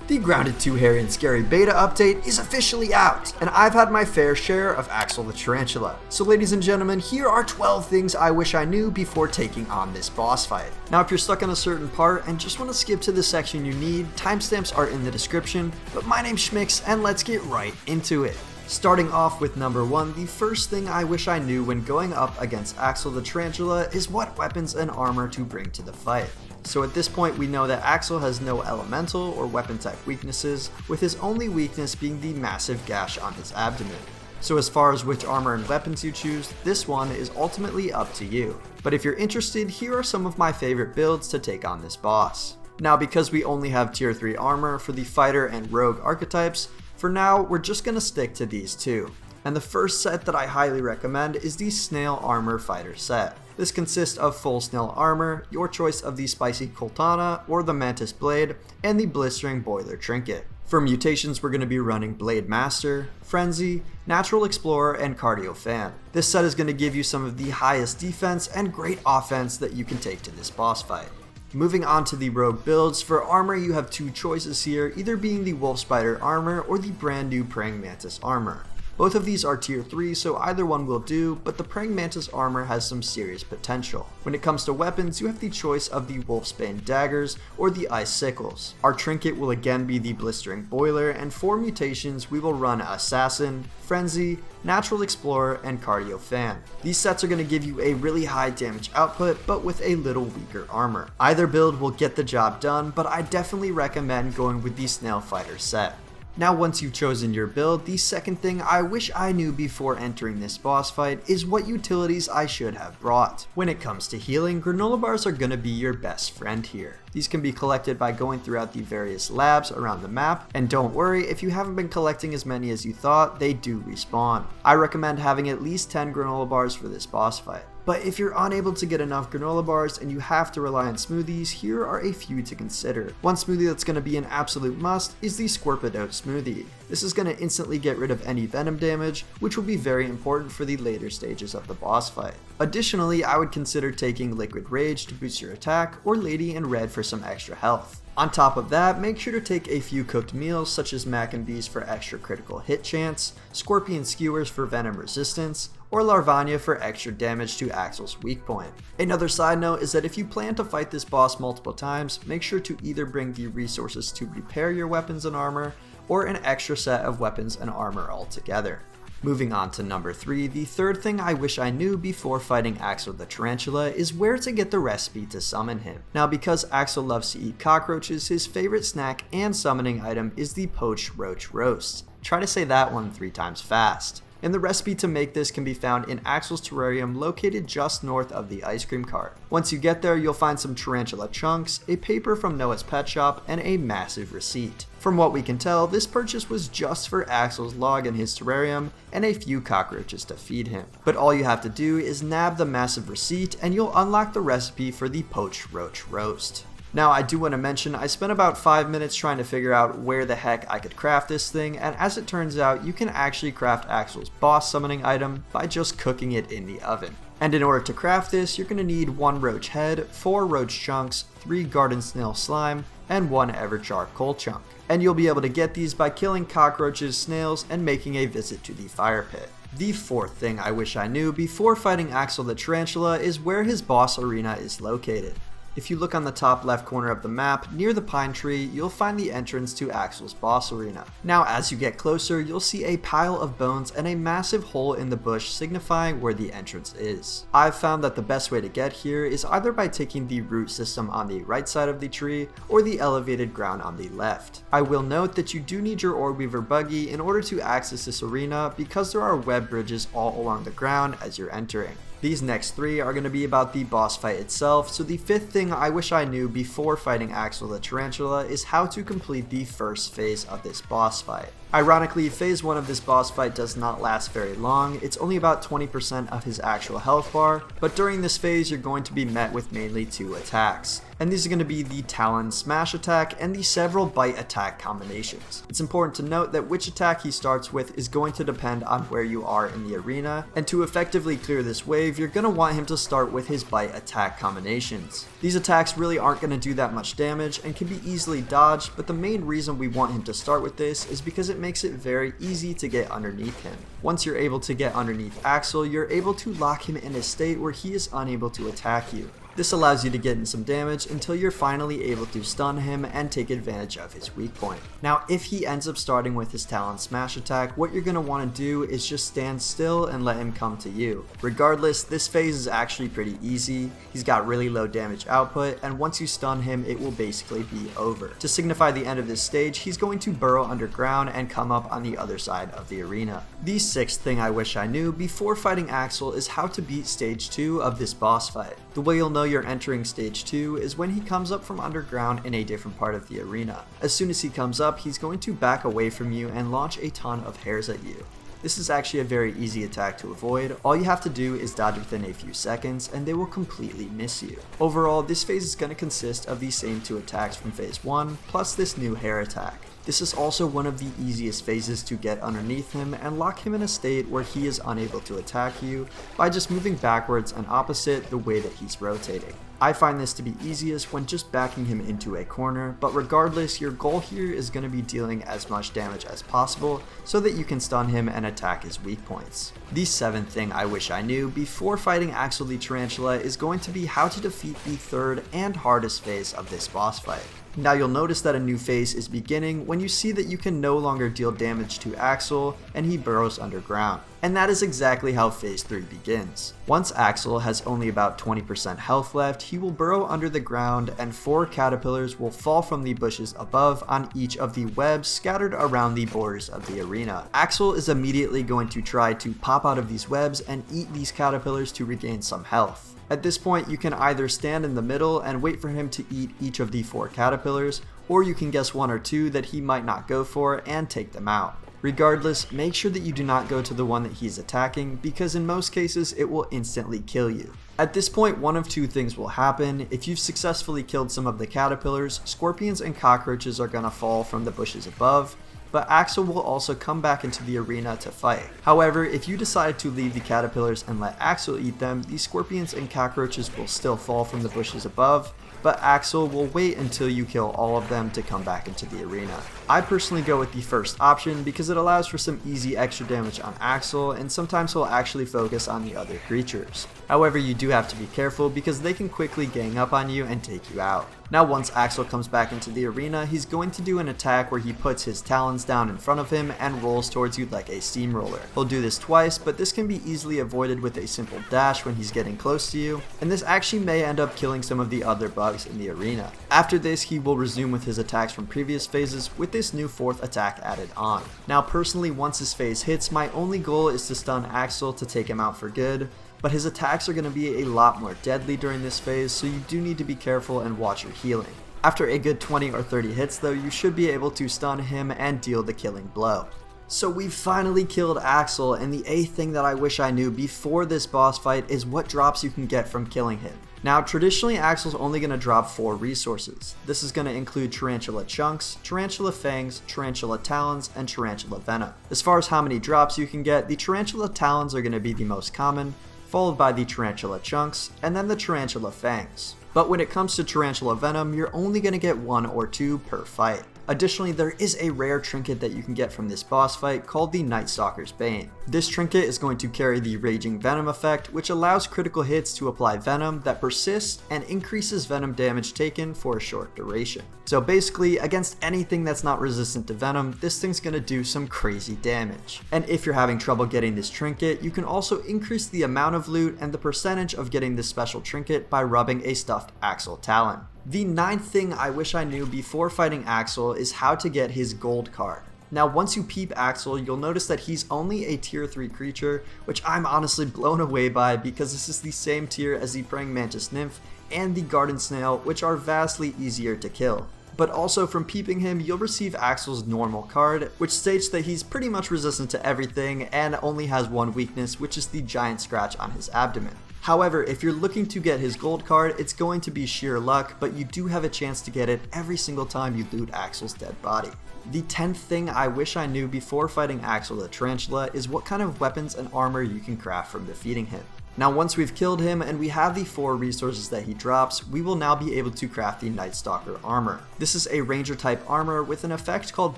The Grounded 2 Hairy and Scary beta update is officially out, and I've had my fair share of Axl the Tarantula. So ladies and gentlemen, here are 12 things I wish I knew before taking on this boss fight. Now if you're stuck on a certain part and just want to skip to the section you need, timestamps are in the description, but my name's Schmix and let's get right into it. Starting off with number 1, the first thing I wish I knew when going up against Axl the Tarantula is what weapons and armor to bring to the fight. So at this point we know that Axl has no elemental or weapon type weaknesses, with his only weakness being the massive gash on his abdomen. So as far as which armor and weapons you choose, this one is ultimately up to you. But if you're interested, here are some of my favorite builds to take on this boss. Now because we only have tier 3 armor for the fighter and rogue archetypes, for now we're just gonna stick to these two. And the first set that I highly recommend is the Snail Armor Fighter set. This consists of full snail armor, your choice of the spicy Katana or the mantis blade, and the blistering boiler trinket. For mutations we're going to be running Blade Master, Frenzy, Natural Explorer, and Cardio Fan. This set is going to give you some of the highest defense and great offense that you can take to this boss fight. Moving on to the rogue builds, for armor you have two choices here, either being the Wolf Spider armor or the brand new Praying Mantis armor. Both of these are tier 3, so either one will do, but the Praying Mantis armor has some serious potential. When it comes to weapons, you have the choice of the Wolfsbane daggers or the ice sickles. Our trinket will again be the blistering boiler, and for mutations we will run Assassin, Frenzy, Natural Explorer, and Cardio Fan. These sets are going to give you a really high damage output, but with a little weaker armor. Either build will get the job done, but I definitely recommend going with the Snail Fighter set. Now once you've chosen your build, the second thing I wish I knew before entering this boss fight is what utilities I should have brought. When it comes to healing, granola bars are going to be your best friend here. These can be collected by going throughout the various labs around the map, and don't worry if you haven't been collecting as many as you thought, they do respawn. I recommend having at least 10 granola bars for this boss fight. But if you're unable to get enough granola bars and you have to rely on smoothies, here are a few to consider. One smoothie that's going to be an absolute must is the Scorpidote smoothie. This is going to instantly get rid of any venom damage, which will be very important for the later stages of the boss fight. Additionally, I would consider taking Liquid Rage to boost your attack, or Lady in Red for some extra health. On top of that, make sure to take a few cooked meals such as mac and bees for extra critical hit chance, scorpion skewers for venom resistance, or Larvania for extra damage to Axl's weak point. Another side note is that if you plan to fight this boss multiple times, make sure to either bring the resources to repair your weapons and armor, or an extra set of weapons and armor altogether. Moving on to number 3, the third thing I wish I knew before fighting Axl the Tarantula is where to get the recipe to summon him. Now because Axl loves to eat cockroaches, his favorite snack and summoning item is the poached roach roast. Try to say that one 3 times fast. And the recipe to make this can be found in Axl's terrarium located just north of the ice cream cart. Once you get there, you'll find some tarantula chunks, a paper from Noah's Pet Shop, and a massive receipt. From what we can tell, this purchase was just for Axl's log in his terrarium and a few cockroaches to feed him. But all you have to do is nab the massive receipt and you'll unlock the recipe for the poached roach roast. Now I do want to mention I spent about 5 minutes trying to figure out where the heck I could craft this thing, and as it turns out you can actually craft Axl's boss summoning item by just cooking it in the oven. And in order to craft this, you're going to need 1 roach head, 4 roach chunks, 3 garden snail slime, and 1 Everchar coal chunk. And you'll be able to get these by killing cockroaches, snails, and making a visit to the fire pit. The fourth thing I wish I knew before fighting Axl the Tarantula is where his boss arena is located. If you look on the top left corner of the map, near the pine tree, you'll find the entrance to Axl's boss arena. Now as you get closer, you'll see a pile of bones and a massive hole in the bush signifying where the entrance is. I've found that the best way to get here is either by taking the root system on the right side of the tree or the elevated ground on the left. I will note that you do need your Orbweaver buggy in order to access this arena because there are web bridges all along the ground as you're entering. These next 3 are going to be about the boss fight itself, so the 5th thing I wish I knew before fighting Axl the Tarantula is how to complete the first phase of this boss fight. Ironically, phase 1 of this boss fight does not last very long, it's only about 20% of his actual health bar, but during this phase you're going to be met with mainly 2 attacks. and these are going to be the Talon smash attack and the several bite attack combinations. It's important to note that which attack he starts with is going to depend on where you are in the arena, and to effectively clear this wave, you're going to want him to start with his bite attack combinations. These attacks really aren't going to do that much damage and can be easily dodged, but the main reason we want him to start with this is because it makes it very easy to get underneath him. Once you're able to get underneath Axl, you're able to lock him in a state where he is unable to attack you. This allows you to get in some damage until you're finally able to stun him and take advantage of his weak point. Now, if he ends up starting with his Talon smash attack, what you're going to want to do is just stand still and let him come to you. Regardless, this phase is actually pretty easy. He's got really low damage output, and once you stun him, it will basically be over. To signify the end of this stage, he's going to burrow underground and come up on the other side of the arena. The sixth thing I wish I knew before fighting Axl is how to beat stage 2 of this boss fight. The way you'll know you're entering stage 2 is when he comes up from underground in a different part of the arena. As soon as he comes up, he's going to back away from you and launch a ton of hairs at you. This is actually a very easy attack to avoid. All you have to do is dodge within a few seconds and they will completely miss you. Overall, this phase is going to consist of the same 2 attacks from phase 1 plus this new hair attack. This is also one of the easiest phases to get underneath him and lock him in a state where he is unable to attack you by just moving backwards and opposite the way that he's rotating. I find this to be easiest when just backing him into a corner, but regardless, your goal here is going to be dealing as much damage as possible so that you can stun him and attack his weak points. The seventh thing I wish I knew before fighting Axl the Tarantula is going to be how to defeat the third and hardest phase of this boss fight. Now you'll notice that a new phase is beginning when you see that you can no longer deal damage to Axl and he burrows underground. And that is exactly how phase 3 begins. Once Axl has only about 20% health left, he will burrow under the ground and 4 caterpillars will fall from the bushes above on each of the webs scattered around the borders of the arena. Axl is immediately going to try to pop out of these webs and eat these caterpillars to regain some health. At this point, you can either stand in the middle and wait for him to eat each of the 4 caterpillars, or you can guess 1 or 2 that he might not go for and take them out. Regardless, make sure that you do not go to the one that he's attacking, because in most cases it will instantly kill you. At this point, one of 2 things will happen. If you've successfully killed some of the caterpillars, scorpions and cockroaches are going to fall from the bushes above, but Axl will also come back into the arena to fight. However, if you decide to leave the caterpillars and let Axl eat them, the scorpions and cockroaches will still fall from the bushes above, but Axl will wait until you kill all of them to come back into the arena. I personally go with the first option because it allows for some easy extra damage on Axl, and sometimes he'll actually focus on the other creatures. However, you do have to be careful because they can quickly gang up on you and take you out. Now once Axl comes back into the arena, he's going to do an attack where he puts his talons down in front of him and rolls towards you like a steamroller. He'll do this twice, but this can be easily avoided with a simple dash when he's getting close to you, and this actually may end up killing some of the other bugs in the arena. After this, he will resume with his attacks from previous phases with this new 4th attack added on. Now personally, once this phase hits, my only goal is to stun Axl to take him out for good, but his attacks are going to be a lot more deadly during this phase, so you do need to be careful and watch your healing. After a good 20 or 30 hits though, you should be able to stun him and deal the killing blow. So we've finally killed Axl, and the 8th thing that I wish I knew before this boss fight is what drops you can get from killing him. Now traditionally Axl's only going to drop 4 resources. This is going to include tarantula chunks, tarantula fangs, tarantula talons, and tarantula venom. As far as how many drops you can get, the tarantula talons are going to be the most common, followed by the tarantula chunks, and then the tarantula fangs. But when it comes to tarantula venom, you're only going to get 1 or 2 per fight. Additionally, there is a rare trinket that you can get from this boss fight called the Nightstalker's Bane. This trinket is going to carry the Raging Venom effect, which allows critical hits to apply venom that persists and increases venom damage taken for a short duration. So basically, against anything that's not resistant to venom, this thing's going to do some crazy damage. And if you're having trouble getting this trinket, you can also increase the amount of loot and the percentage of getting this special trinket by rubbing a stuffed Axl Talon. The 9th thing I wish I knew before fighting Axl is how to get his gold card. Now once you peep Axl, you'll notice that he's only a tier 3 creature, which I'm honestly blown away by because this is the same tier as the praying mantis nymph and the garden snail, which are vastly easier to kill. But also from peeping him, you'll receive Axl's normal card, which states that he's pretty much resistant to everything and only has one weakness, which is the giant scratch on his abdomen. However, if you're looking to get his gold card, it's going to be sheer luck, but you do have a chance to get it every single time you loot Axl's dead body. The 10th thing I wish I knew before fighting Axl the Tarantula is what kind of weapons and armor you can craft from defeating him. Now once we've killed him and we have the 4 resources that he drops, we will now be able to craft the Nightstalker Armor. This is a ranger type armor with an effect called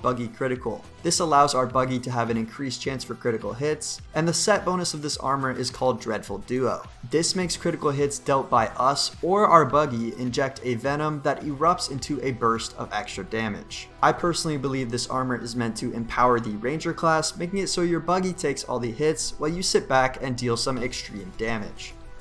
Buggy Critical. This allows our buggy to have an increased chance for critical hits, and the set bonus of this armor is called Dreadful Duo. This makes critical hits dealt by us or our buggy inject a venom that erupts into a burst of extra damage. I personally believe this armor is meant to empower the ranger class, making it so your buggy takes all the hits while you sit back and deal some extreme damage.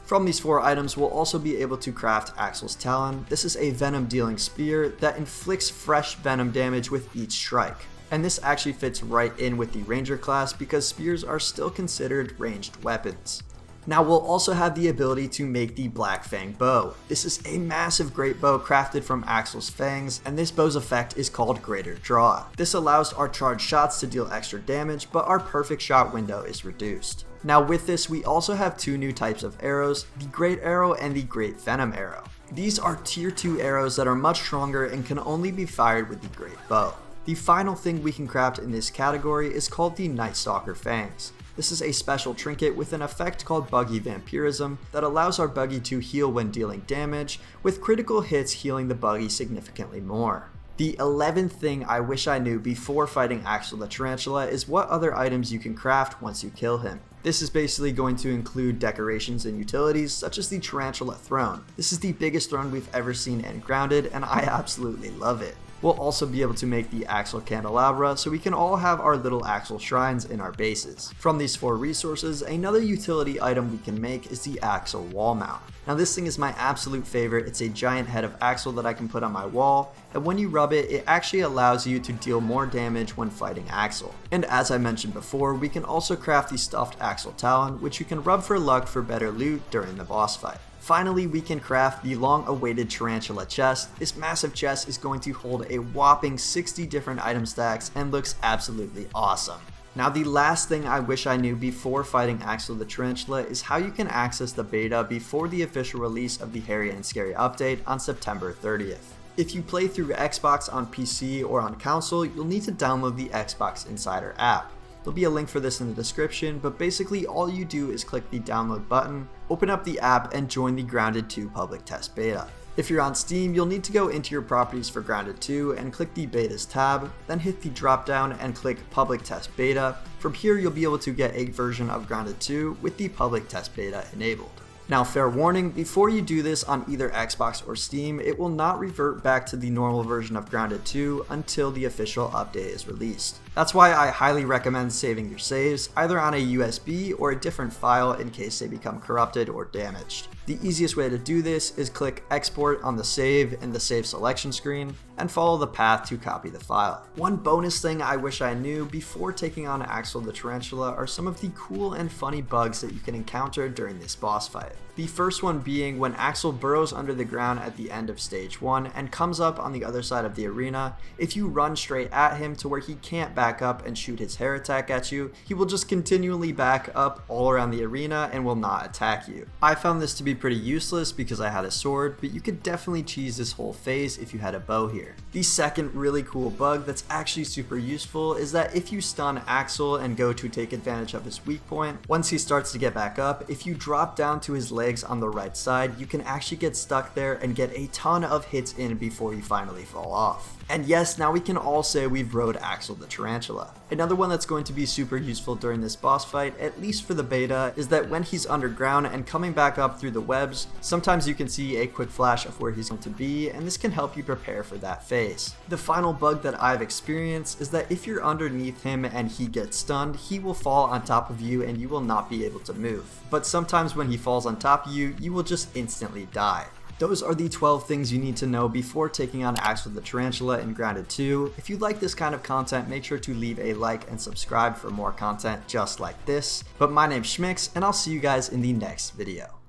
From these 4 items, we'll also be able to craft Axl's Talon. This is a venom dealing spear that inflicts fresh venom damage with each strike. And this actually fits right in with the ranger class because spears are still considered ranged weapons. Now we'll also have the ability to make the Black Fang Bow. This is a massive great bow crafted from Axl's fangs, and this bow's effect is called Greater Draw. This allows our charged shots to deal extra damage, but our perfect shot window is reduced. Now with this, we also have 2 new types of arrows, the Great Arrow and the Great Venom Arrow. These are tier 2 arrows that are much stronger and can only be fired with the Great Bow. The final thing we can craft in this category is called the Nightstalker Fangs. This is a special trinket with an effect called Buggy Vampirism that allows our buggy to heal when dealing damage, with critical hits healing the buggy significantly more. The 11th thing I wish I knew before fighting Axl the Tarantula is what other items you can craft once you kill him. This is basically going to include decorations and utilities such as the Tarantula Throne. This is the biggest throne we've ever seen in Grounded, and I absolutely love it. We'll also be able to make the Axl Candelabra so we can all have our little Axl shrines in our bases. From these 4 resources, another utility item we can make is the Axl Wall Mount. Now this thing is my absolute favorite. It's a giant head of Axl that I can put on my wall, and when you rub it, it actually allows you to deal more damage when fighting Axl. And as I mentioned before, we can also craft the stuffed Axl Talon, which you can rub for luck for better loot during the boss fight. Finally, we can craft the long-awaited Tarantula chest. This massive chest is going to hold a whopping 60 different item stacks and looks absolutely awesome. Now the last thing I wish I knew before fighting Axl the Tarantula is how you can access the beta before the official release of the Hairy and Scary update on September 30th. If you play through Xbox on PC or on console, you'll need to download the Xbox Insider app. There'll be a link for this in the description, but basically all you do is click the download button, open up the app, and join the Grounded 2 public test beta. If you're on Steam, you'll need to go into your properties for Grounded 2 and click the betas tab, then hit the drop down and click public test beta. From here you'll be able to get a version of Grounded 2 with the public test beta enabled. Now fair warning, before you do this on either Xbox or Steam, it will not revert back to the normal version of Grounded 2 until the official update is released. That's why I highly recommend saving your saves, either on a USB or a different file in case they become corrupted or damaged. The easiest way to do this is click export on the save in the save selection screen and follow the path to copy the file. One bonus thing I wish I knew before taking on Axl the Tarantula are some of the cool and funny bugs that you can encounter during this boss fight. The first one being when Axl burrows under the ground at the end of stage 1 and comes up on the other side of the arena. If you run straight at him to where he can't back up and shoot his hair attack at you, he will just continually back up all around the arena and will not attack you. I found this to be pretty useless because I had a sword, but you could definitely cheese this whole phase if you had a bow here. The second really cool bug that's actually super useful is that if you stun Axl and go to take advantage of his weak point, once he starts to get back up, if you drop down to his legs on the right side, you can actually get stuck there and get a ton of hits in before you finally fall off. And yes, now we can all say we've rode Axl the Tarantula. Another one that's going to be super useful during this boss fight, at least for the beta, is that when he's underground and coming back up through the webs, sometimes you can see a quick flash of where he's going to be, and this can help you prepare for that phase. The final bug that I've experienced is that if you're underneath him and he gets stunned, he will fall on top of you and you will not be able to move. But sometimes when he falls on top of you, you will just instantly die. Those are the 12 things you need to know before taking on Axl the Tarantula in Grounded 2. If you like this kind of content, make sure to leave a like and subscribe for more content just like this. But my name's Schmix, and I'll see you guys in the next video.